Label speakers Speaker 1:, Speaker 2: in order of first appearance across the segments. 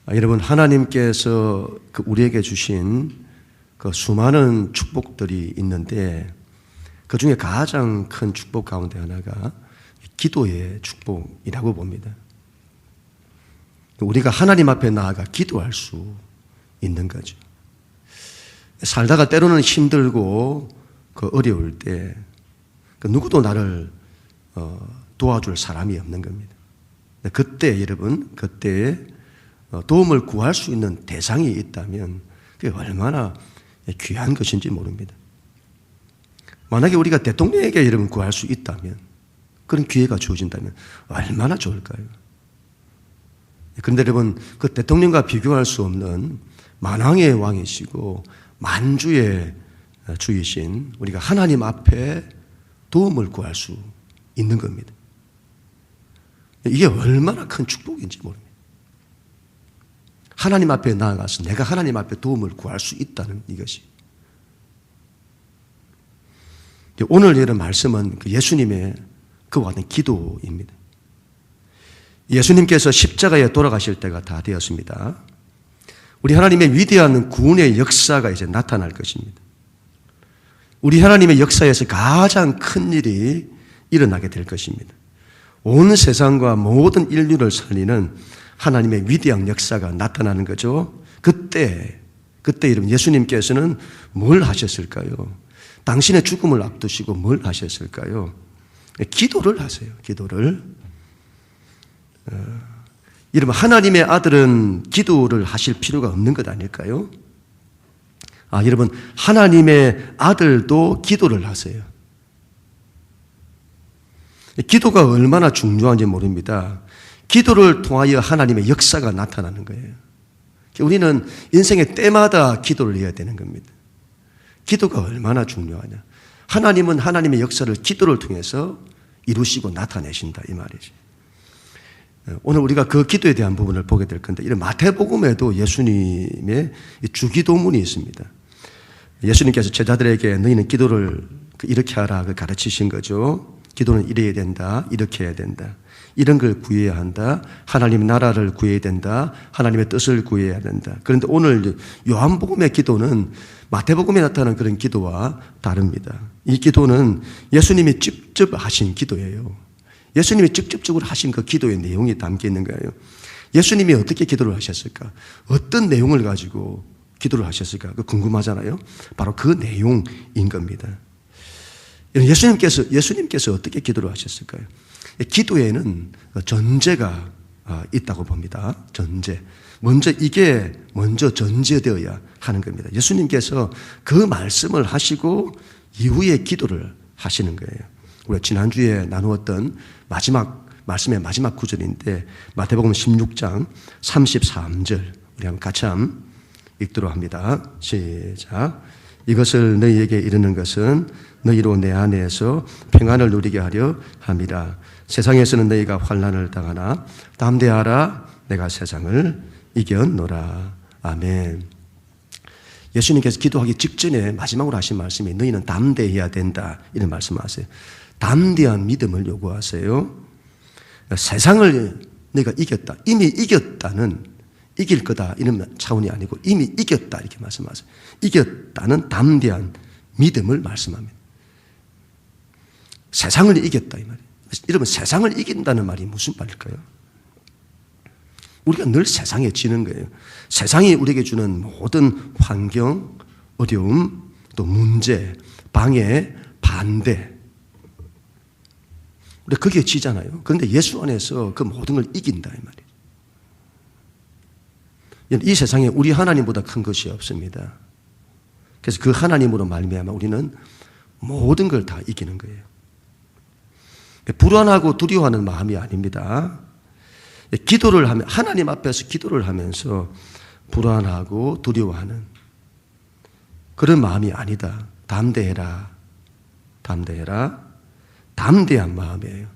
Speaker 1: 여러분, 하나님께서 우리에게 주신 그 수많은 축복들이 있는데 그 중에 가장 큰 축복 가운데 하나가 기도의 축복이라고 봅니다. 우리가 하나님 앞에 나아가 기도할 수 있는 거죠. 살다가 때로는 힘들고 어려울 때 누구도 나를 도와줄 사람이 없는 겁니다. 그때 여러분, 그때에 도움을 구할 수 있는 대상이 있다면 그게 얼마나 귀한 것인지 모릅니다. 만약에 우리가 대통령에게 여러분 구할 수 있다면, 그런 기회가 주어진다면 얼마나 좋을까요? 그런데 여러분, 그 대통령과 비교할 수 없는 만왕의 왕이시고 만주의 주이신 우리가 하나님 앞에 도움을 구할 수 있는 겁니다. 이게 얼마나 큰 축복인지 모릅니다. 하나님 앞에 나아가서 내가 하나님 앞에 도움을 구할 수 있다는 이것이. 오늘 이런 말씀은 예수님의 그와 같은 기도입니다. 예수님께서 십자가에 돌아가실 때가 다 되었습니다. 우리 하나님의 위대한 구원의 역사가 이제 나타날 것입니다. 우리 하나님의 역사에서 가장 큰 일이 일어나게 될 것입니다. 온 세상과 모든 인류를 살리는 하나님의 위대한 역사가 나타나는 거죠. 그때 여러분, 예수님께서는 뭘 하셨을까요? 당신의 죽음을 앞두시고 뭘 하셨을까요? 기도를 하세요. 기도를. 여러분, 하나님의 아들은 기도를 하실 필요가 없는 것 아닐까요? 여러분, 하나님의 아들도 기도를 하세요. 기도가 얼마나 중요한지 모릅니다. 기도를 통하여 하나님의 역사가 나타나는 거예요. 우리는 인생의 때마다 기도를 해야 되는 겁니다. 기도가 얼마나 중요하냐. 하나님은 하나님의 역사를 기도를 통해서 이루시고 나타내신다, 이 말이죠. 오늘 우리가 그 기도에 대한 부분을 보게 될 건데, 이런 마태복음에도 예수님의 주기도문이 있습니다. 예수님께서 제자들에게 너희는 기도를 이렇게 하라 가르치신 거죠. 기도는 이래야 된다, 이렇게 해야 된다, 이런 걸 구해야 한다, 하나님의 나라를 구해야 된다, 하나님의 뜻을 구해야 된다. 그런데 오늘 요한복음의 기도는 마태복음에 나타나는 그런 기도와 다릅니다. 이 기도는 예수님이 직접 하신 기도예요. 예수님이 직접적으로 하신 그 기도의 내용이 담겨 있는 거예요. 예수님이 어떻게 기도를 하셨을까? 어떤 내용을 가지고 기도를 하셨을까? 궁금하잖아요. 바로 그 내용인 겁니다. 예수님께서 어떻게 기도를 하셨을까요? 기도에는 전제가 있다고 봅니다. 전제. 이게 먼저 전제되어야 하는 겁니다. 예수님께서 그 말씀을 하시고 이후에 기도를 하시는 거예요. 우리가 지난주에 나누었던 말씀의 마지막 구절인데, 마태복음 16장 33절, 우리 한번 같이 한번 읽도록 합니다. 시작. 이것을 너희에게 이르는 것은 너희로 내 안에서 평안을 누리게 하려 함이라. 세상에서는 너희가 환난을 당하나 담대하라, 내가 세상을 이겨노라. 아멘. 예수님께서 기도하기 직전에 마지막으로 하신 말씀이 너희는 담대해야 된다, 이런 말씀하세요. 담대한 믿음을 요구하세요. 세상을 내가 이겼다, 이미 이겼다는, 이길 거다 이런 차원이 아니고 이미 이겼다 이렇게 말씀하세요. 이겼다는 담대한 믿음을 말씀합니다. 세상을 이겼다 이 말이에요. 여러분, 세상을 이긴다는 말이 무슨 말일까요? 우리가 늘 세상에 지는 거예요. 세상이 우리에게 주는 모든 환경, 어려움, 또 문제, 방해, 반대, 우리가 거기에 지잖아요. 그런데 예수 안에서 그 모든 걸 이긴다 이 말이에요. 이 세상에 우리 하나님보다 큰 것이 없습니다. 그래서 그 하나님으로 말미암아 우리는 모든 걸 다 이기는 거예요. 불안하고 두려워하는 마음이 아닙니다. 기도를 하면, 하나님 앞에서 기도를 하면서 불안하고 두려워하는 그런 마음이 아니다. 담대해라. 담대해라. 담대한 마음이에요.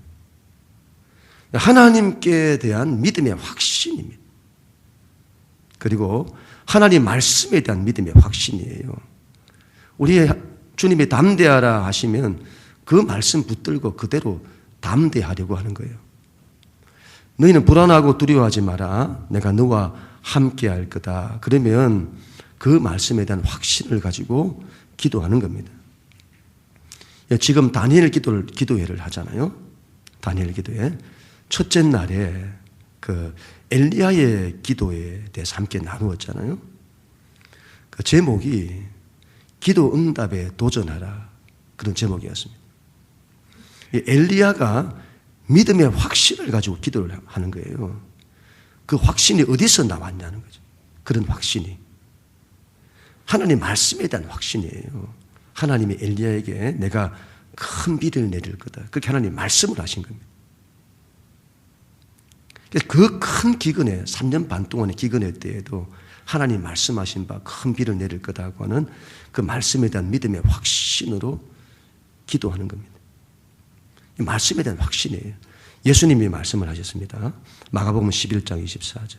Speaker 1: 하나님께 대한 믿음의 확신입니다. 그리고 하나님 말씀에 대한 믿음의 확신이에요. 우리 주님이 담대하라 하시면 그 말씀 붙들고 그대로 담대하려고 하는 거예요. 너희는 불안하고 두려워하지 마라. 내가 너와 함께 할 거다. 그러면 그 말씀에 대한 확신을 가지고 기도하는 겁니다. 지금 다니엘 기도회를 하잖아요. 다니엘 기도회. 첫째 날에 그 엘리야의 기도에 대해서 함께 나누었잖아요. 그 제목이 기도 응답에 도전하라. 그런 제목이었습니다. 엘리야가 믿음의 확신을 가지고 기도를 하는 거예요. 그 확신이 어디서 나왔냐는 거죠. 그런 확신이. 하나님 말씀에 대한 확신이에요. 하나님이 엘리야에게 내가 큰 비를 내릴 거다. 그렇게 하나님 말씀을 하신 겁니다. 그 큰 기근에 3년 반 동안의 기근의 때에도 하나님 말씀하신 바 큰 비를 내릴 거다고 하는 그 말씀에 대한 믿음의 확신으로 기도하는 겁니다. 이 말씀에 대한 확신이에요. 예수님이 말씀을 하셨습니다. 마가복음 11장 24절.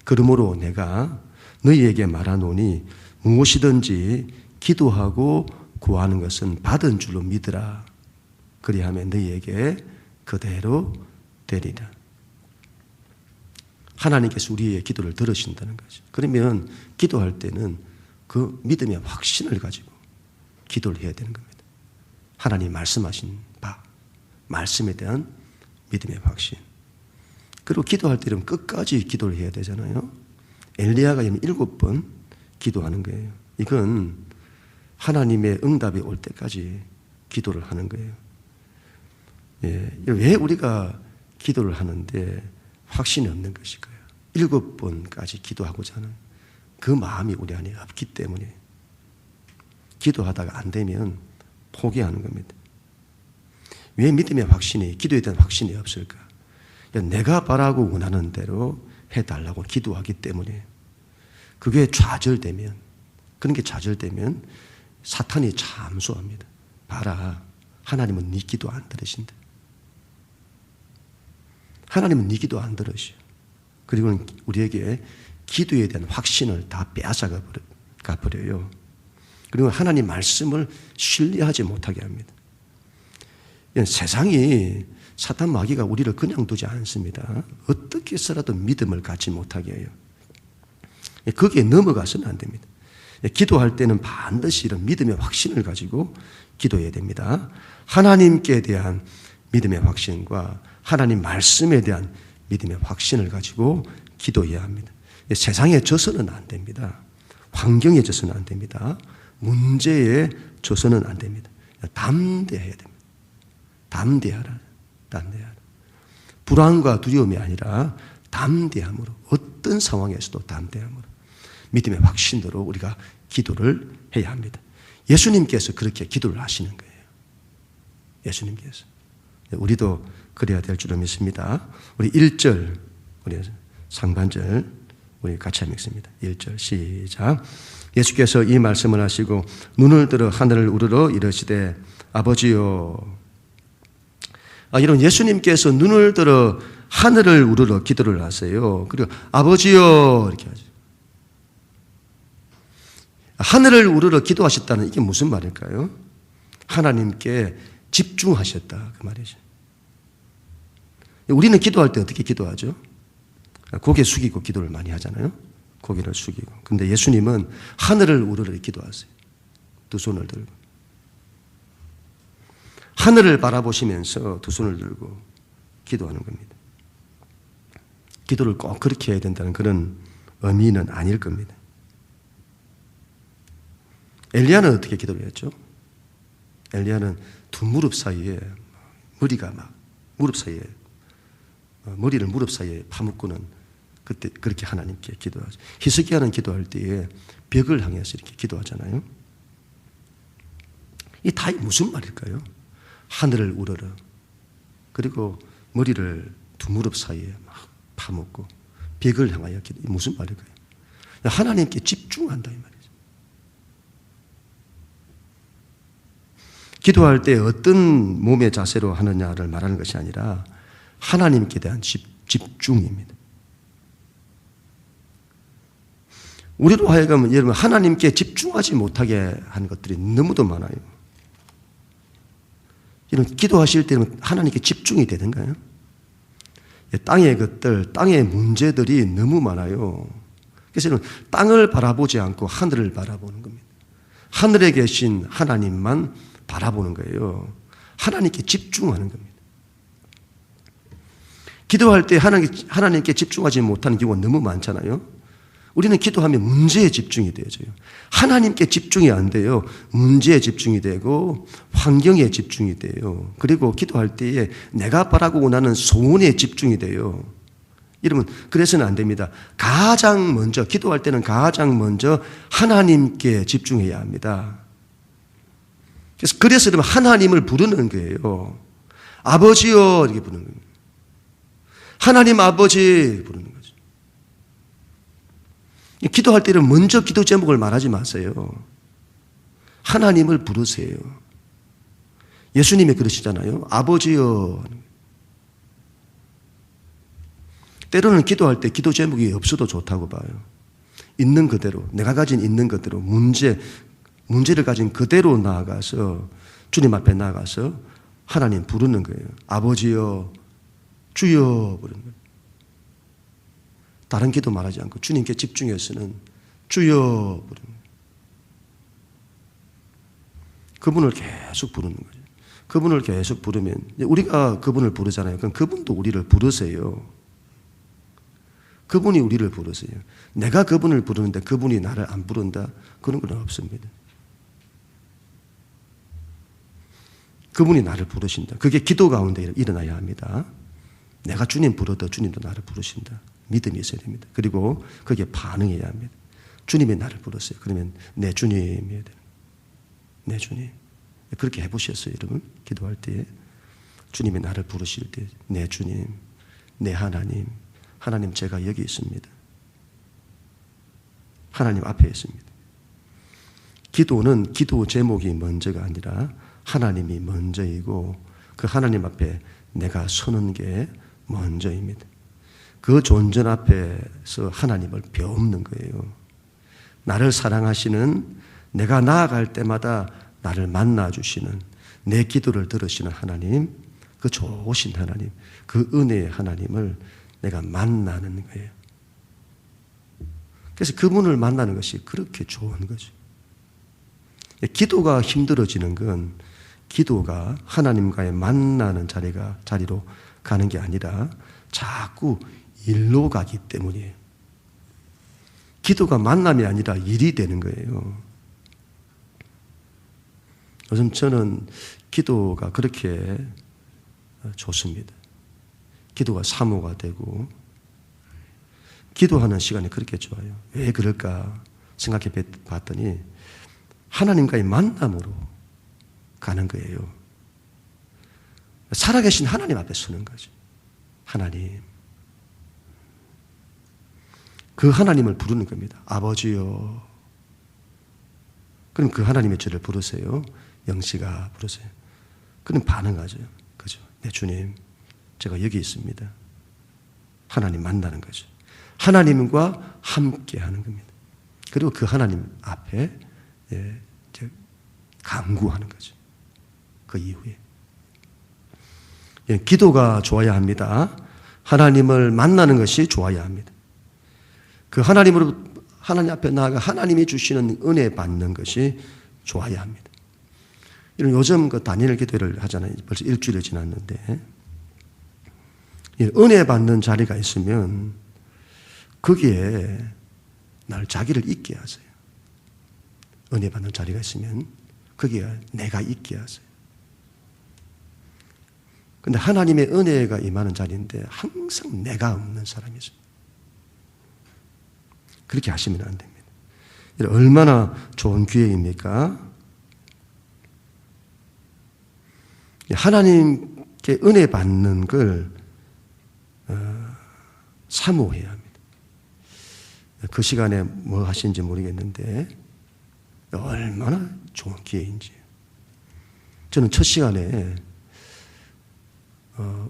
Speaker 1: 그러므로 내가 너희에게 말하노니 무엇이든지 기도하고 구하는 것은 받은 줄로 믿으라. 그리하면 너희에게 그대로 되리라. 하나님께서 우리의 기도를 들으신다는 거죠. 그러면 기도할 때는 그 믿음의 확신을 가지고 기도를 해야 되는 겁니다. 하나님 말씀하신 바, 말씀에 대한 믿음의 확신. 그리고 기도할 때는 끝까지 기도를 해야 되잖아요. 엘리야가 7번 기도하는 거예요. 이건 하나님의 응답이 올 때까지 기도를 하는 거예요. 왜 우리가 기도를 하는데 확신이 없는 것일까요? 7번까지 기도하고자 하는 그 마음이 우리 안에 없기 때문에 기도하다가 안 되면 포기하는 겁니다. 왜 믿음의 확신이, 기도에 대한 확신이 없을까? 내가 바라고 원하는 대로 해달라고 기도하기 때문에 그게 좌절되면, 그런 게 좌절되면 사탄이 잠수합니다. 봐라, 하나님은 네 기도 안 들으신다. 하나님은 네 기도 안 들으셔. 그리고 우리에게 기도에 대한 확신을 다 빼앗아가 버려요. 그리고 하나님 말씀을 신뢰하지 못하게 합니다. 세상이 사탄 마귀가 우리를 그냥 두지 않습니다. 어떻게 해서라도 믿음을 갖지 못하게 해요. 거기에 넘어가서는 안 됩니다. 기도할 때는 반드시 이런 믿음의 확신을 가지고 기도해야 됩니다. 하나님께 대한 믿음의 확신과 하나님 말씀에 대한 믿음의 확신을 가지고 기도해야 합니다. 세상에 져서는 안 됩니다. 환경에 져서는 안 됩니다. 문제에 져서는 안 됩니다. 담대해야 됩니다. 담대하라. 담대하라. 불안과 두려움이 아니라 담대함으로, 어떤 상황에서도 담대함으로 믿음의 확신으로 우리가 기도를 해야 합니다. 예수님께서 그렇게 기도를 하시는 거예요. 예수님께서. 우리도 그래야 될 줄로 믿습니다. 우리 1절, 우리 상반절 우리 같이 한번 읽습니다. 1절 시작. 예수께서 이 말씀을 하시고 눈을 들어 하늘을 우러러 이르시되 아버지요. 이런 예수님께서 눈을 들어 하늘을 우러러 기도를 하세요. 그리고 아버지요 이렇게 하죠. 하늘을 우러러 기도하셨다는 이게 무슨 말일까요? 하나님께 집중하셨다 그 말이죠. 우리는 기도할 때 어떻게 기도하죠? 고개 숙이고 기도를 많이 하잖아요. 고개를 숙이고. 근데 예수님은 하늘을 우러러 기도하세요. 두 손을 들고. 하늘을 바라보시면서 두 손을 들고 기도하는 겁니다. 기도를 꼭 그렇게 해야 된다는 그런 의미는 아닐 겁니다. 엘리야는 어떻게 기도를 했죠? 엘리야는 두 무릎 사이에 머리가 막 무릎 사이에 머리를 무릎 사이에 파묻고는 그때 그렇게 하나님께 기도하죠. 히스기야는 기도할 때에 벽을 향해서 이렇게 기도하잖아요. 이 다 무슨 말일까요? 하늘을 우러러 그리고 머리를 두 무릎 사이에 막 파묻고 벽을 향하여 기도. 이 무슨 말일까요? 하나님께 집중한다 이 말이죠. 기도할 때 어떤 몸의 자세로 하느냐를 말하는 것이 아니라 하나님께 대한 집중입니다. 우리로 하여금 여러분 하나님께 집중하지 못하게 하는 것들이 너무도 많아요. 여러분 기도하실 때는 하나님께 집중이 되는가요? 땅의 것들, 땅의 문제들이 너무 많아요. 그래서 땅을 바라보지 않고 하늘을 바라보는 겁니다. 하늘에 계신 하나님만 바라보는 거예요. 하나님께 집중하는 겁니다. 기도할 때 하나님께 집중하지 못하는 경우가 너무 많잖아요. 우리는 기도하면 문제에 집중이 되어져요. 하나님께 집중이 안 돼요. 문제에 집중이 되고 환경에 집중이 돼요. 그리고 기도할 때에 내가 바라고 원하는 소원에 집중이 돼요. 이러면 그래서는 안 됩니다. 가장 먼저 기도할 때는 가장 먼저 하나님께 집중해야 합니다. 그래서 여러분 하나님을 부르는 거예요. 아버지요 이렇게 부르는 거예요. 하나님 아버지 부르는 거죠. 기도할 때는 먼저 기도 제목을 말하지 마세요. 하나님을 부르세요. 예수님이 그러시잖아요. 아버지요. 때로는 기도할 때 기도 제목이 없어도 좋다고 봐요. 있는 그대로, 내가 가진 있는 그대로, 문제를 가진 그대로 나아가서, 주님 앞에 나아가서 하나님 부르는 거예요. 아버지요, 주여 부르는 거예요. 다른 기도 말하지 않고 주님께 집중해서는 주여 부르는 거예요. 그분을 계속 부르는 거죠. 그분을 계속 부르면, 우리가 그분을 부르잖아요. 그럼 그분도 우리를 부르세요. 그분이 우리를 부르세요. 내가 그분을 부르는데 그분이 나를 안 부른다? 그런 건 없습니다. 그분이 나를 부르신다. 그게 기도 가운데 일어나야 합니다. 내가 주님 부르다 주님도 나를 부르신다. 믿음이 있어야 됩니다. 그리고 거기에 반응해야 합니다. 주님이 나를 부르세요. 그러면 내 주님이어야 돼요. 내 주님. 그렇게 해보셨어요, 여러분? 기도할 때 주님이 나를 부르실 때 내 주님, 내 하나님, 하나님 제가 여기 있습니다. 하나님 앞에 있습니다. 기도는 기도 제목이 먼저가 아니라 하나님이 먼저이고 그 하나님 앞에 내가 서는 게 먼저입니다. 그 존전 앞에서 하나님을 배우는 거예요. 나를 사랑하시는, 내가 나아갈 때마다 나를 만나주시는, 내 기도를 들으시는 하나님, 그 좋으신 하나님, 그 은혜의 하나님을 내가 만나는 거예요. 그래서 그분을 만나는 것이 그렇게 좋은 거죠. 기도가 힘들어지는 건 기도가 하나님과의 만나는 자리로 가는 게 아니라 자꾸 일로 가기 때문이에요. 기도가 만남이 아니라 일이 되는 거예요. 요즘 저는 기도가 그렇게 좋습니다. 기도가 사모가 되고 기도하는 시간이 그렇게 좋아요. 왜 그럴까 생각해 봤더니 하나님과의 만남으로 가는 거예요. 살아계신 하나님 앞에 서는 거죠. 하나님. 그 하나님을 부르는 겁니다. 아버지요. 그럼 그 하나님의 저를 부르세요. 영씨가 부르세요. 그럼 반응하죠. 그죠? 네, 주님. 제가 여기 있습니다. 하나님 만나는 거죠. 하나님과 함께 하는 겁니다. 그리고 그 하나님 앞에 간구하는 거죠. 그 이후에. 기도가 좋아야 합니다. 하나님을 만나는 것이 좋아야 합니다. 그 하나님 앞에 나아가 하나님이 주시는 은혜 받는 것이 좋아야 합니다. 이런 요즘 그 다니엘 기도를 하잖아요. 벌써 일주일이 지났는데. 은혜 받는 자리가 있으면 거기에 날 자기를 있게 하세요. 은혜 받는 자리가 있으면 거기에 내가 있게 하세요. 근데 하나님의 은혜가 임하는 자리인데 항상 내가 없는 사람이 있어요. 그렇게 하시면 안 됩니다. 얼마나 좋은 기회입니까? 하나님께 은혜 받는 걸 사모해야 합니다. 그 시간에 뭐 하시는지 모르겠는데 얼마나 좋은 기회인지. 저는 첫 시간에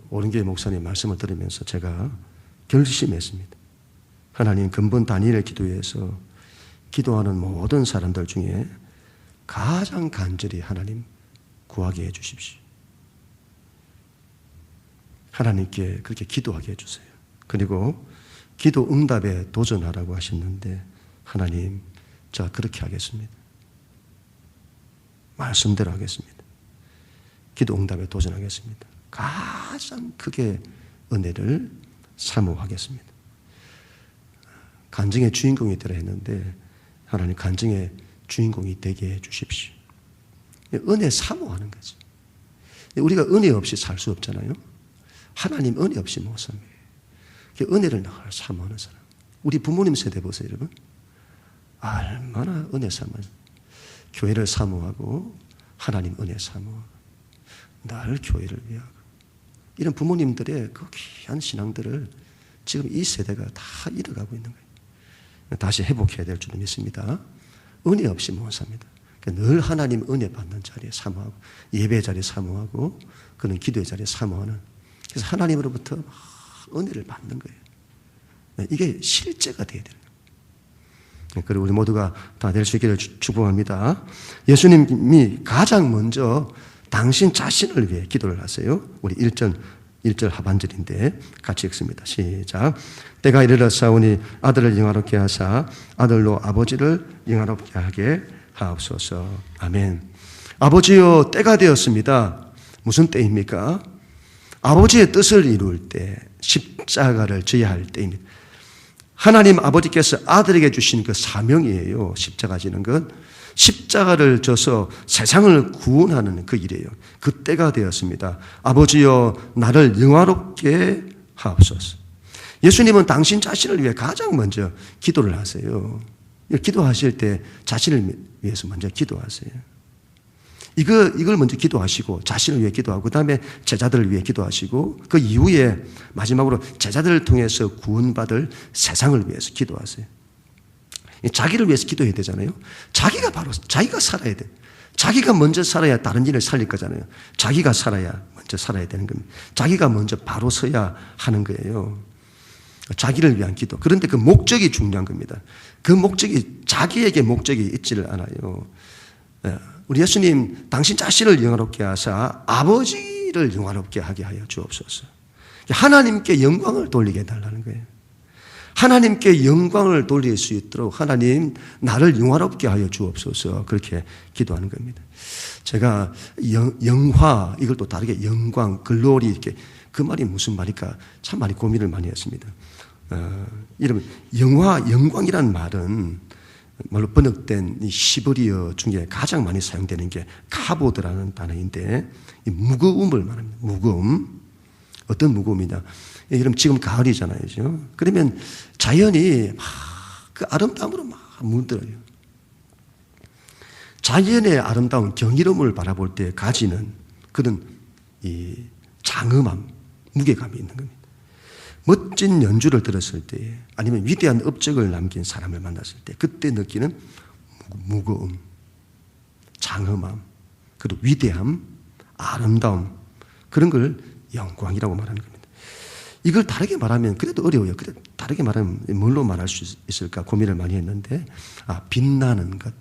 Speaker 1: 오른교회 목사님 말씀을 들으면서 제가 결심했습니다. 하나님 근본 다니엘의 기도에서 기도하는 모든 사람들 중에 가장 간절히 하나님 구하게 해 주십시오. 하나님께 그렇게 기도하게 해주세요. 그리고 기도 응답에 도전하라고 하셨는데 하나님, 자 그렇게 하겠습니다. 말씀대로 하겠습니다. 기도 응답에 도전하겠습니다. 가장 크게 은혜를 사모하겠습니다. 간증의 주인공이 되라 했는데 하나님 간증의 주인공이 되게 해 주십시오. 은혜 사모하는 거지. 우리가 은혜 없이 살 수 없잖아요. 하나님 은혜 없이 못 삽니다. 은혜를 늘 사모하는 사람. 우리 부모님 세대 보세요, 여러분. 얼마나 은혜 사모해요. 교회를 사모하고 하나님 은혜 사모하고 늘 교회를 위하고 이런 부모님들의 그 귀한 신앙들을 지금 이 세대가 다 잃어가고 있는 거예요. 다시 회복해야 될 줄 믿습니다. 은혜 없이 못 삽니다. 늘 하나님 은혜 받는 자리에 사모하고 예배 자리에 사모하고 그는 기도의 자리에 사모하는, 그래서 하나님으로부터 은혜를 받는 거예요. 이게 실제가 돼야 되는 거예요. 그리고 우리 모두가 다 될 수 있기를 축복합니다. 예수님이 가장 먼저 당신 자신을 위해 기도를 하세요. 우리 1절 하반절인데 같이 읽습니다. 시작. 때가 이르렀사오니 아들을 영화롭게 하사 아들로 아버지를 영화롭게 하게 하옵소서. 아멘. 아버지여, 때가 되었습니다. 무슨 때입니까? 아버지의 뜻을 이룰 때, 십자가를 져야 할 때입니다. 하나님 아버지께서 아들에게 주신 그 사명이에요. 십자가 지는 것. 십자가를 져서 세상을 구원하는 그 일이에요. 그 때가 되었습니다. 아버지여, 나를 영화롭게 하옵소서. 예수님은 당신 자신을 위해 가장 먼저 기도를 하세요. 기도하실 때 자신을 위해서 먼저 기도하세요. 이걸 먼저 기도하시고 자신을 위해 기도하고 그 다음에 제자들을 위해 기도하시고 그 이후에 마지막으로 제자들을 통해서 구원받을 세상을 위해서 기도하세요. 자기를 위해서 기도해야 되잖아요. 자기가 살아야 돼. 자기가 먼저 살아야 다른 일을 살릴 거잖아요. 자기가 살아야 먼저 살아야 되는 겁니다. 자기가 먼저 바로 서야 하는 거예요. 자기를 위한 기도. 그런데 그 목적이 중요한 겁니다. 그 목적이 자기에게 목적이 있지를 않아요. 우리 예수님 당신 자신을 영화롭게 하사 아버지를 영화롭게 하게 하여 주옵소서. 하나님께 영광을 돌리게 해달라는 거예요. 하나님께 영광을 돌릴 수 있도록 하나님 나를 영화롭게 하여 주옵소서, 그렇게 기도하는 겁니다. 제가 영화, 이걸 또 다르게 영광, 글로리, 이렇게 그 말이 무슨 말일까 참 많이 고민을 많이 했습니다. 이러면 영광이란 말은 말로 번역된 이 히브리어 중에 가장 많이 사용되는 게 카보드라는 단어인데 이 무거움을 말합니다. 무거움. 어떤 무거움이냐? 여러분 지금 가을이잖아요. 그렇죠? 그러면 자연이 막 그 아름다움으로 막 물들어요. 자연의 아름다운 경이로움을 바라볼 때 가지는 그런 이 장엄함, 무게감이 있는 겁니다. 멋진 연주를 들었을 때 아니면 위대한 업적을 남긴 사람을 만났을 때 그때 느끼는 무거움, 장엄함, 그리고 위대함, 아름다움, 그런 걸 영광이라고 말하는 겁니다. 이걸 다르게 말하면 그래도 어려워요. 그래도 다르게 말하면 뭘로 말할 수 있을까 고민을 많이 했는데 빛나는 것,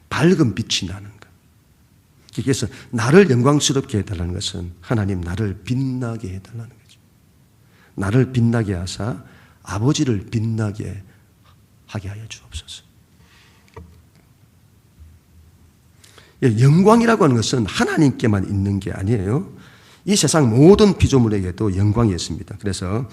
Speaker 1: 밝은 빛이 나는 것. 그래서 나를 영광스럽게 해달라는 것은 하나님 나를 빛나게 해달라는 거죠. 나를 빛나게 하사 아버지를 빛나게 하게 하여 주옵소서. 영광이라고 하는 것은 하나님께만 있는 게 아니에요. 이 세상 모든 피조물에게도 영광이 있습니다. 그래서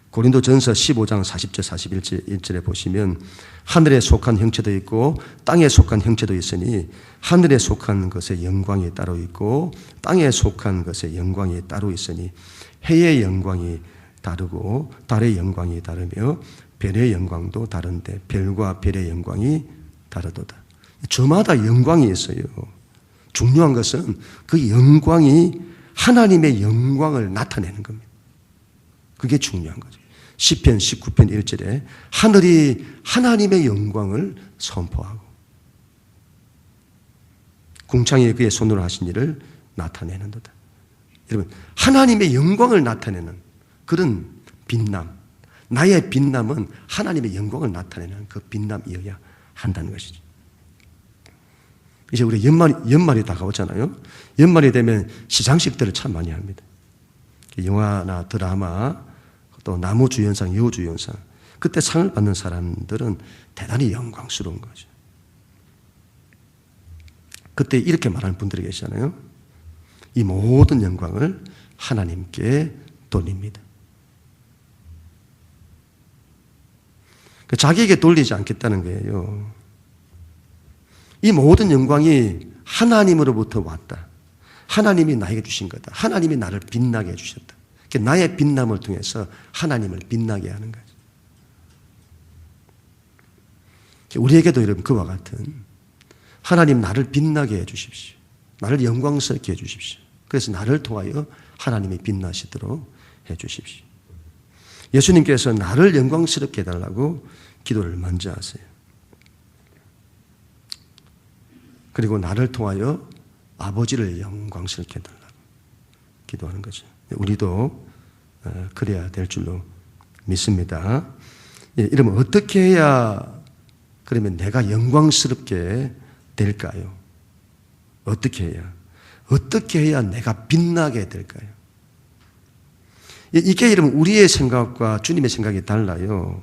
Speaker 1: 고린도전서 15장 40절 41절에 보시면 하늘에 속한 형체도 있고 땅에 속한 형체도 있으니 하늘에 속한 것의 영광이 따로 있고 땅에 속한 것의 영광이 따로 있으니 해의 영광이 다르고 달의 영광이 다르며 별의 영광도 다른데 별과 별의 영광이 다르도다. 저마다 영광이 있어요. 중요한 것은 그 영광이 하나님의 영광을 나타내는 겁니다. 그게 중요한 거죠. 시편 19편 1절에 하늘이 하나님의 영광을 선포하고 궁창이 그의 손으로 하신 일을 나타내는도다. 여러분, 하나님의 영광을 나타내는 그런 빛남, 나의 빛남은 하나님의 영광을 나타내는 그 빛남이어야 한다는 것이죠. 이제 우리 연말이 다가오잖아요. 연말이 되면 시상식들을 참 많이 합니다. 영화나 드라마, 또 나무주연상, 여우주연상. 그때 상을 받는 사람들은 대단히 영광스러운 거죠. 그때 이렇게 말하는 분들이 계시잖아요. 이 모든 영광을 하나님께 돌립니다. 자기에게 돌리지 않겠다는 거예요. 이 모든 영광이 하나님으로부터 왔다. 하나님이 나에게 주신 거다. 하나님이 나를 빛나게 해주셨다. 나의 빛남을 통해서 하나님을 빛나게 하는 거죠. 우리에게도 여러분 그와 같은 하나님 나를 빛나게 해주십시오. 나를 영광스럽게 해주십시오. 그래서 나를 통하여 하나님이 빛나시도록 해주십시오. 예수님께서 나를 영광스럽게 해달라고 기도를 먼저 하세요. 그리고 나를 통하여 아버지를 영광스럽게 해달라고 기도하는 거죠. 우리도 그래야 될 줄로 믿습니다. 이러면 어떻게 해야 그러면 내가 영광스럽게 될까요? 어떻게 해야 내가 빛나게 될까요? 이게 여러분 우리의 생각과 주님의 생각이 달라요.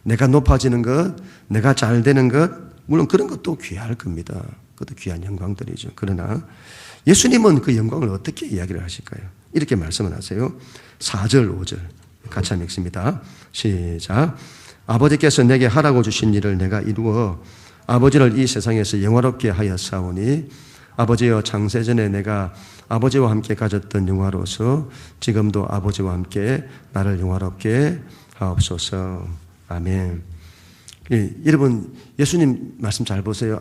Speaker 1: 내가 높아지는 것, 내가 잘 되는 것, 물론 그런 것도 귀할 겁니다. 그것도 귀한 영광들이죠. 그러나 예수님은 그 영광을 어떻게 이야기를 하실까요? 이렇게 말씀을 하세요. 4절, 5절 같이 한번 읽습니다. 시작. 아버지께서 내게 하라고 주신 일을 내가 이루어 아버지를 이 세상에서 영화롭게 하였사오니 아버지여 창세전에 내가 아버지와 함께 가졌던 영화로서 지금도 아버지와 함께 나를 영화롭게 하옵소서. 아멘. 여러분 예수님 말씀 잘 보세요.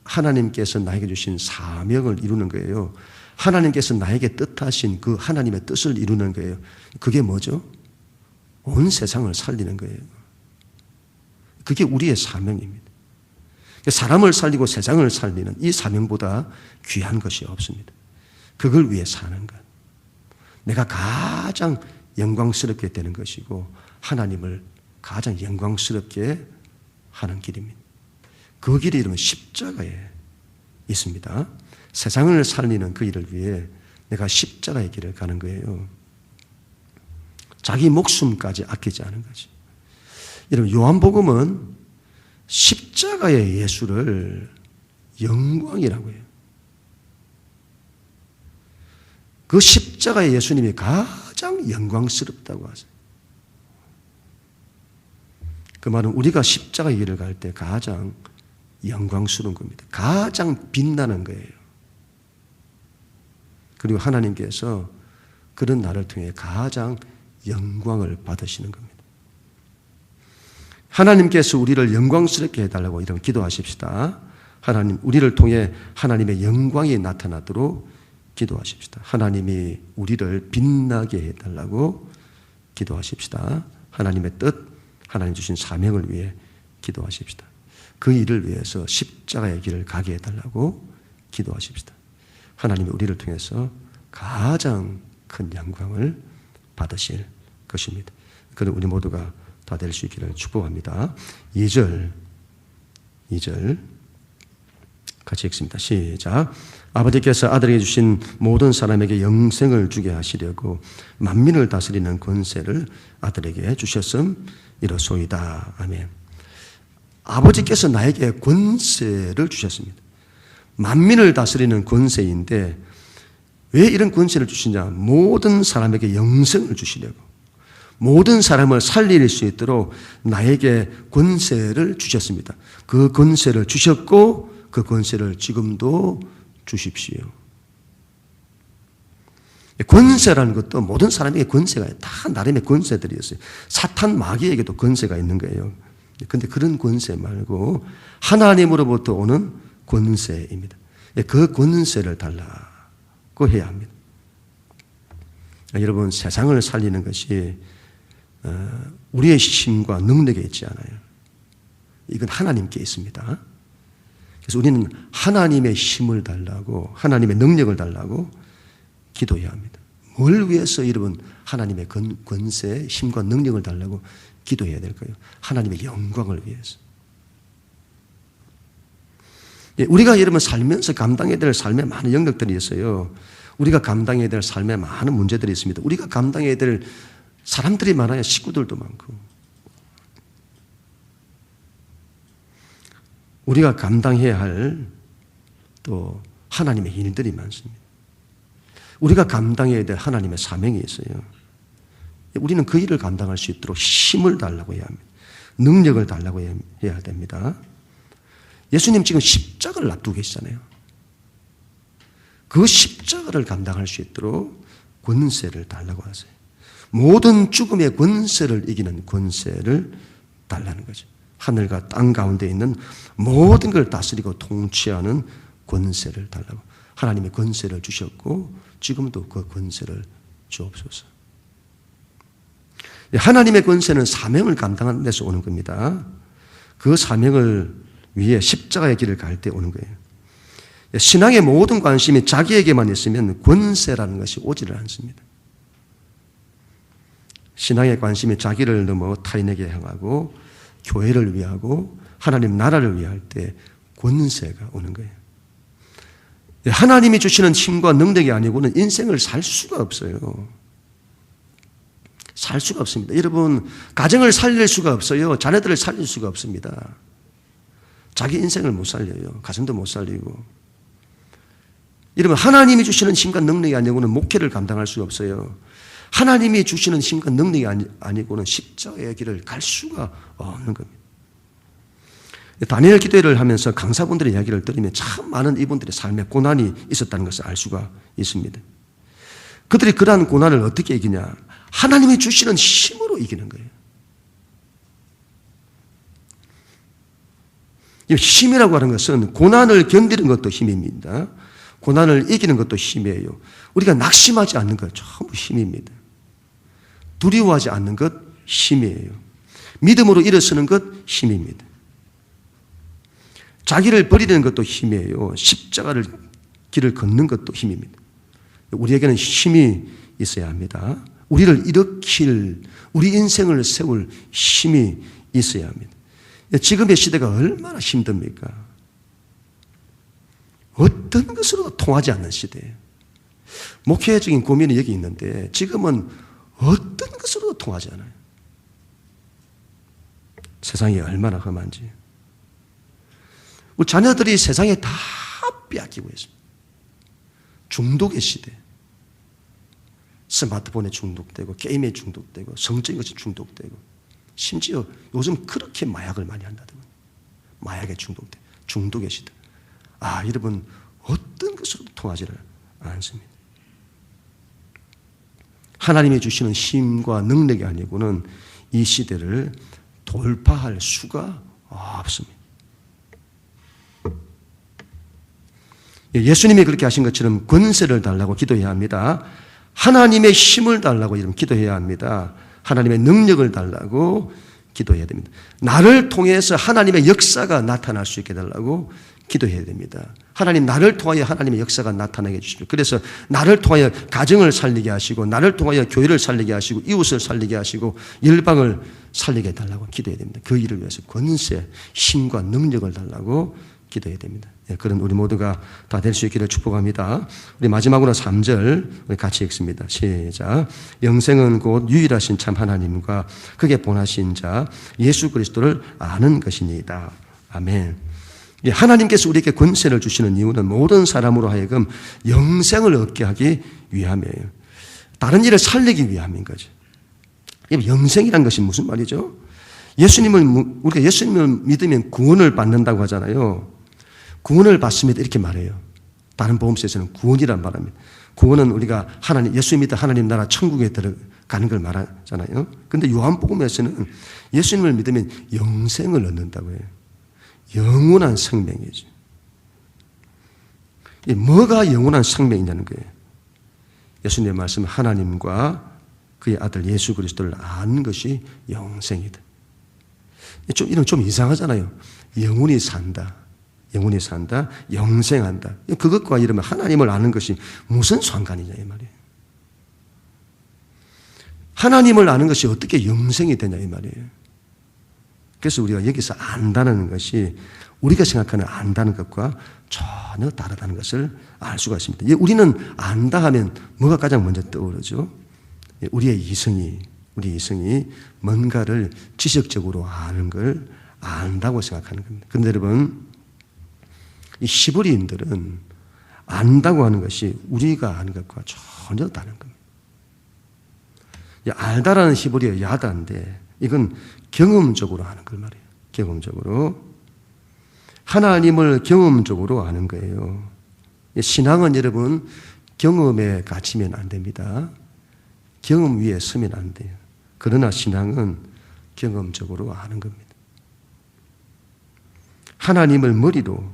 Speaker 1: 하나님께서 나에게 주신 사명을 이루는 거예요. 하나님께서 나에게 뜻하신 그 하나님의 뜻을 이루는 거예요. 그게 뭐죠? 온 세상을 살리는 거예요. 그게 우리의 사명입니다. 사람을 살리고 세상을 살리는 이 사명보다 귀한 것이 없습니다. 그걸 위해 사는 것. 내가 가장 영광스럽게 되는 것이고 하나님을 가장 영광스럽게 하는 길입니다. 그 길이 이름은 십자가에 있습니다. 세상을 살리는 그 일을 위해 내가 십자가의 길을 가는 거예요. 자기 목숨까지 아끼지 않은 거지. 여러분 요한복음은 십자가의 예수를 영광이라고 해요. 그 십자가의 예수님이 가장 영광스럽다고 하세요. 그 말은 우리가 십자가의 길을 갈 때 가장 영광스러운 겁니다. 가장 빛나는 거예요. 그리고 하나님께서 그런 나를 통해 가장 영광을 받으시는 겁니다. 하나님께서 우리를 영광스럽게 해달라고 이런 기도하십시다. 하나님, 우리를 통해 하나님의 영광이 나타나도록 기도하십시다. 하나님이 우리를 빛나게 해달라고 기도하십시다. 하나님의 뜻, 하나님 주신 사명을 위해 기도하십시다. 그 일을 위해서 십자가의 길을 가게 해달라고 기도하십시다. 하나님이 우리를 통해서 가장 큰 영광을 받으실 것입니다. 그는 우리 모두가 다 될 수 있기를 축복합니다. 2절 같이 읽습니다. 시작. 아버지께서 아들에게 주신 모든 사람에게 영생을 주게 하시려고 만민을 다스리는 권세를 아들에게 주셨음 이렇소이다. 아멘. 아버지께서 나에게 권세를 주셨습니다. 만민을 다스리는 권세인데 왜 이런 권세를 주시냐? 모든 사람에게 영생을 주시려고, 모든 사람을 살릴 수 있도록 나에게 권세를 주셨습니다. 그 권세를 주셨고 그 권세를 지금도 주십시오. 권세라는 것도 모든 사람에게 권세가 다 나름의 권세들이 있어요. 사탄 마귀에게도 권세가 있는 거예요. 그런데 그런 권세 말고 하나님으로부터 오는 권세입니다. 그 권세를 달라고 해야 합니다. 여러분, 세상을 살리는 것이 우리의 힘과 능력에 있지 않아요. 이건 하나님께 있습니다. 그래서 우리는 하나님의 힘을 달라고, 하나님의 능력을 달라고 기도해야 합니다. 뭘 위해서 여러분 하나님의 권세, 힘과 능력을 달라고 기도해야 될까요? 하나님의 영광을 위해서. 우리가 여러분 살면서 감당해야 될 삶의 많은 영역들이 있어요. 우리가 감당해야 될 삶의 많은 문제들이 있습니다. 우리가 감당해야 될 사람들이 많아요. 식구들도 많고. 우리가 감당해야 할 또 하나님의 일들이 많습니다. 우리가 감당해야 될 하나님의 사명이 있어요. 우리는 그 일을 감당할 수 있도록 힘을 달라고 해야 합니다. 능력을 달라고 해야 됩니다. 예수님 지금 십자가를 앞두고 계시잖아요. 그 십자가를 감당할 수 있도록 권세를 달라고 하세요. 모든 죽음의 권세를 이기는 권세를 달라는 거죠. 하늘과 땅 가운데 있는 모든 걸 다스리고 통치하는 권세를 달라고. 하나님의 권세를 주셨고 지금도 그 권세를 주옵소서. 하나님의 권세는 사명을 감당하는 데서 오는 겁니다. 그 사명을 위해 십자가의 길을 갈 때 오는 거예요. 신앙의 모든 관심이 자기에게만 있으면 권세라는 것이 오지를 않습니다. 신앙의 관심이 자기를 넘어 타인에게 향하고 교회를 위하고 하나님 나라를 위할 때 권세가 오는 거예요. 하나님이 주시는 힘과 능력이 아니고는 인생을 살 수가 없어요. 살 수가 없습니다. 여러분, 가정을 살릴 수가 없어요. 자녀들을 살릴 수가 없습니다. 자기 인생을 못 살려요. 가정도 못 살리고. 여러분, 하나님이 주시는 힘과 능력이 아니고는 목회를 감당할 수가 없어요. 하나님이 주시는 힘과 능력이 아니고는 십자가의 길을 갈 수가 없는 겁니다. 다니엘 기도회를 하면서 강사분들의 이야기를 들으면 참 많은 이분들의 삶에 고난이 있었다는 것을 알 수가 있습니다. 그들이 그러한 고난을 어떻게 이기냐? 하나님이 주시는 힘으로 이기는 거예요. 힘이라고 하는 것은 고난을 견디는 것도 힘입니다. 고난을 이기는 것도 힘이에요. 우리가 낙심하지 않는 것 전부 힘입니다. 두려워하지 않는 것 힘이에요. 믿음으로 일어서는 것 힘입니다. 자기를 버리는 것도 힘이에요. 십자가를 길을 걷는 것도 힘입니다. 우리에게는 힘이 있어야 합니다. 우리를 일으킬, 우리 인생을 세울 힘이 있어야 합니다. 지금의 시대가 얼마나 힘듭니까? 어떤 것으로도 통하지 않는 시대예요. 목회적인 고민이 여기 있는데 지금은 어떤 것으로도 통하지 않아요. 세상이 얼마나 험한지. 우리 자녀들이 세상에 다 빼앗기고 있습니다. 중독의 시대. 스마트폰에 중독되고 게임에 중독되고 성적인 것에 중독되고 심지어 요즘 그렇게 마약을 많이 한다더군요. 마약에 중독돼. 중독의 시대. 여러분 어떤 것으로도 통하지를 않습니다. 하나님이 주시는 힘과 능력이 아니고는 이 시대를 돌파할 수가 없습니다. 예수님이 그렇게 하신 것처럼 권세를 달라고 기도해야 합니다. 하나님의 힘을 달라고 기도해야 합니다. 하나님의 능력을 달라고 기도해야 됩니다. 나를 통해서 하나님의 역사가 나타날 수 있게 달라고 기도해야 됩니다. 하나님, 나를 통하여 하나님의 역사가 나타나게 해주십시오. 그래서 나를 통하여 가정을 살리게 하시고 나를 통하여 교회를 살리게 하시고 이웃을 살리게 하시고 열방을 살리게 해달라고 기도해야 됩니다. 그 일을 위해서 권세, 힘과 능력을 달라고 기도해야 됩니다. 그런 우리 모두가 다 될 수 있기를 축복합니다. 우리 마지막으로 3절 우리 같이 읽습니다. 시작. 영생은 곧 유일하신 참 하나님과 그게 본하신 자 예수 그리스도를 아는 것이니이다. 아멘. 하나님께서 우리에게 권세를 주시는 이유는 모든 사람으로 하여금 영생을 얻게 하기 위함이에요. 다른 일을 살리기 위함인 거죠. 영생이란 것이 무슨 말이죠? 우리가 예수님을 믿으면 구원을 받는다고 하잖아요. 구원을 받습니다 이렇게 말해요. 다른 복음서에서는 구원이란 말합니다. 구원은 우리가 예수 믿어 하나님 나라 천국에 들어가는 걸 말하잖아요. 그런데 요한복음에서는 예수님을 믿으면 영생을 얻는다고 해요. 영원한 생명이죠. 뭐가 영원한 생명이냐는 거예요. 예수님의 말씀은 하나님과 그의 아들 예수 그리스도를 아는 것이 영생이다. 이런 좀 이상하잖아요. 영원히 산다. 영원히 산다. 영생한다. 그것과 이러면 하나님을 아는 것이 무슨 상관이냐 이 말이에요. 하나님을 아는 것이 어떻게 영생이 되냐 이 말이에요. 그래서 우리가 여기서 안다는 것이 우리가 생각하는 안다는 것과 전혀 다르다는 것을 알 수가 있습니다. 우리는 안다 하면 뭐가 가장 먼저 떠오르죠? 우리 이성이 뭔가를 지식적으로 아는 걸 안다고 생각하는 겁니다. 그런데 여러분, 이 히브리인들은 안다고 하는 것이 우리가 아는 것과 전혀 다른 겁니다. 알다라는 히브리어 야다인데 이건 경험적으로 아는 걸 말이에요. 경험적으로. 하나님을 경험적으로 아는 거예요. 신앙은 여러분 경험에 갇히면 안 됩니다. 경험 위에 서면 안 돼요. 그러나 신앙은 경험적으로 아는 겁니다. 하나님을 머리로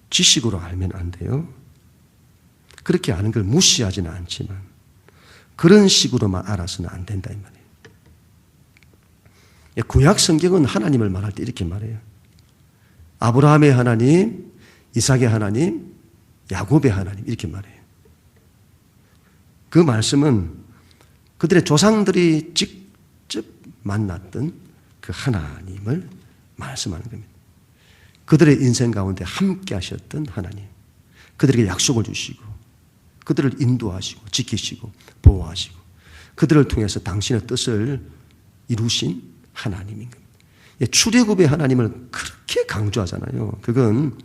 Speaker 1: 지식으로 알면 안 돼요. 그렇게 아는 걸 무시하지는 않지만 그런 식으로만 알아서는 안 된다 이 말이에요. 구약 성경은 하나님을 말할 때 이렇게 말해요. 아브라함의 하나님, 이삭의 하나님, 야곱의 하나님 이렇게 말해요. 그 말씀은 그들의 조상들이 직접 만났던 그 하나님을 말씀하는 겁니다. 그들의 인생 가운데 함께 하셨던 하나님, 그들에게 약속을 주시고 그들을 인도하시고 지키시고 보호하시고 그들을 통해서 당신의 뜻을 이루신 하나님인 겁니다. 출애굽의 하나님을 그렇게 강조하잖아요. 그건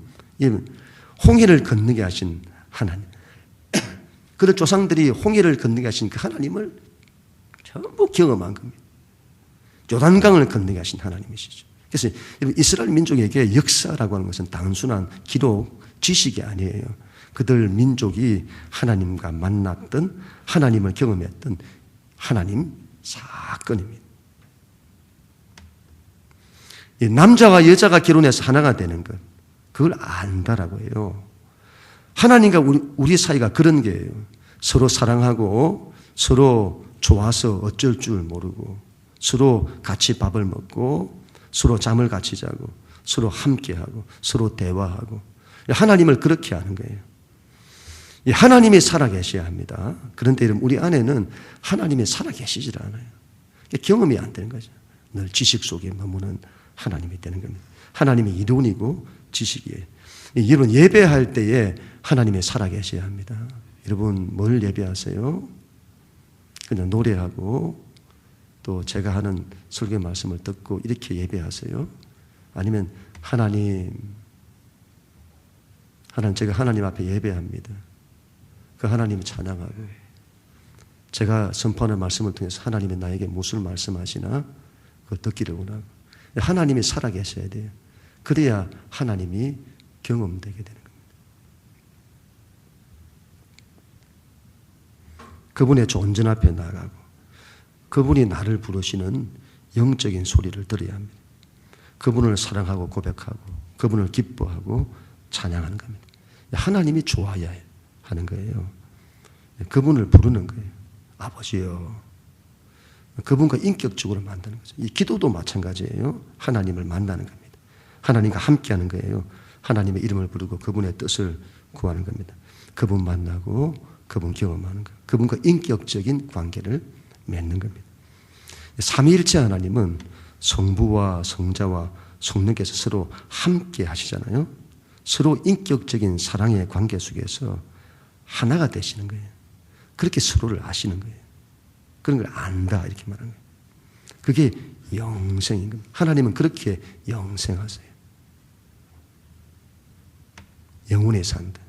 Speaker 1: 홍해를 건너게 하신 하나님, 그들 조상들이 홍해를 건너게 하신 그 하나님을 전부 경험한 겁니다. 요단강을 건너게 하신 하나님이시죠. 그래서 이스라엘 민족에게 역사라고 하는 것은 단순한 기록, 지식이 아니에요. 그들 민족이 하나님과 만났던, 하나님을 경험했던 하나님 사건입니다. 남자와 여자가 결혼해서 하나가 되는 것, 그걸 안다라고 해요. 하나님과 우리 사이가 그런 게예요. 서로 사랑하고 서로 좋아서 어쩔 줄 모르고 서로 같이 밥을 먹고 서로 잠을 같이 자고 서로 함께하고 서로 대화하고 하나님을 그렇게 하는 거예요. 하나님이 살아계셔야 합니다. 그런데 우리 안에는 하나님이 살아계시질 않아요. 경험이 안 되는 거죠. 늘 지식 속에 머무는 하나님이 되는 겁니다. 하나님이 이론이고 지식이에요. 여러분 예배할 때에 하나님이 살아계셔야 합니다. 여러분 뭘 예배하세요? 그냥 노래하고 또 제가 하는 설교 말씀을 듣고 이렇게 예배하세요? 아니면 하나님 제가 하나님 앞에 예배합니다. 그 하나님을 찬양하고 제가 선포하는 말씀을 통해서 하나님이 나에게 무엇을 말씀하시나 그거 듣기를 원하고 하나님이 살아계셔야 돼요. 그래야 하나님이 경험되게 되는 겁니다. 그분의 존전 앞에 나가고 그분이 나를 부르시는 영적인 소리를 들어야 합니다. 그분을 사랑하고 고백하고 그분을 기뻐하고 찬양하는 겁니다. 하나님이 좋아야 하는 거예요. 그분을 부르는 거예요. 아버지요. 그분과 인격적으로 만드는 거죠. 이 기도도 마찬가지예요. 하나님을 만나는 겁니다. 하나님과 함께하는 거예요. 하나님의 이름을 부르고 그분의 뜻을 구하는 겁니다. 그분 만나고 그분 경험하는 거예요. 그분과 인격적인 관계를 맺는 겁니다. 삼위일체 하나님은 성부와 성자와 성령께서 서로 함께 하시잖아요. 서로 인격적인 사랑의 관계 속에서 하나가 되시는 거예요. 그렇게 서로를 아시는 거예요. 그런 걸 안다 이렇게 말하는 거예요. 그게 영생인 겁니다. 하나님은 그렇게 영생하세요. 영원히 산다.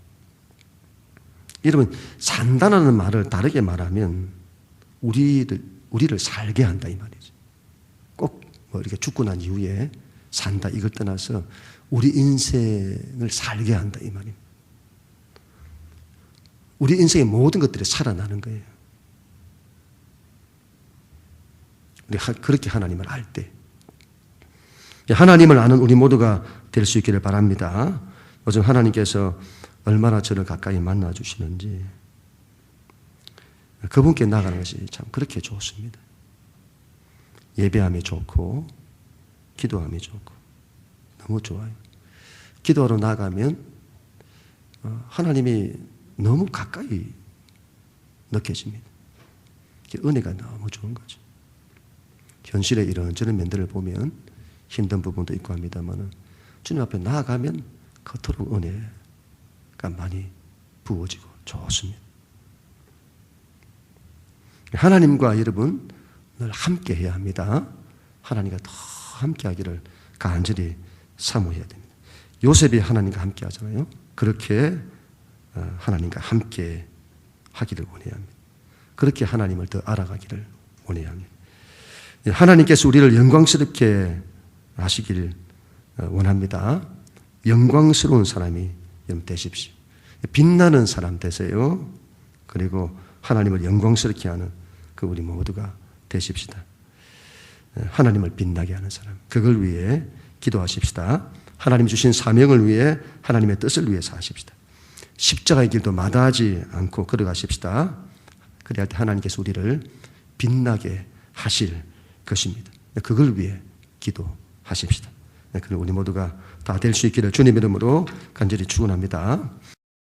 Speaker 1: 여러분 산다라는 말을 다르게 말하면 우리를 살게 한다 이 말이죠. 꼭 뭐 이렇게 죽고 난 이후에 산다 이걸 떠나서 우리 인생을 살게 한다 이 말입니다. 우리 인생의 모든 것들이 살아나는 거예요. 우리 그렇게 하나님을 알 때 하나님을 아는 우리 모두가 될 수 있기를 바랍니다. 요즘 하나님께서 얼마나 저를 가까이 만나 주시는지 그분께 나가는 것이 참 그렇게 좋습니다. 예배함이 좋고 기도함이 좋고 너무 좋아요. 기도하러 나가면 하나님이 너무 가까이 느껴집니다. 은혜가 너무 좋은 거죠. 현실의 이런저런 면들을 보면 힘든 부분도 있고 합니다만 주님 앞에 나아가면 그토록 은혜가 많이 부어지고 좋습니다. 하나님과 여러분 늘 함께 해야 합니다. 하나님과 더 함께 하기를 간절히 사모해야 됩니다. 요셉이 하나님과 함께 하잖아요. 그렇게 하나님과 함께 하기를 원해야 합니다. 그렇게 하나님을 더 알아가기를 원해야 합니다. 하나님께서 우리를 영광스럽게 하시길 원합니다. 영광스러운 사람이 되십시오. 빛나는 사람 되세요. 그리고 하나님을 영광스럽게 하는 그 우리 모두가 되십시다. 하나님을 빛나게 하는 사람. 그걸 위해 기도하십시다. 하나님 주신 사명을 위해 하나님의 뜻을 위해 사십시다. 십자가의 길도 마다하지 않고 걸어가십시다. 그래야 하나님께서 우리를 빛나게 하실 것입니다. 그걸 위해 기도하십시다. 그리고 우리 모두가 다 될 수 있기를 주님 이름으로 간절히 축원합니다.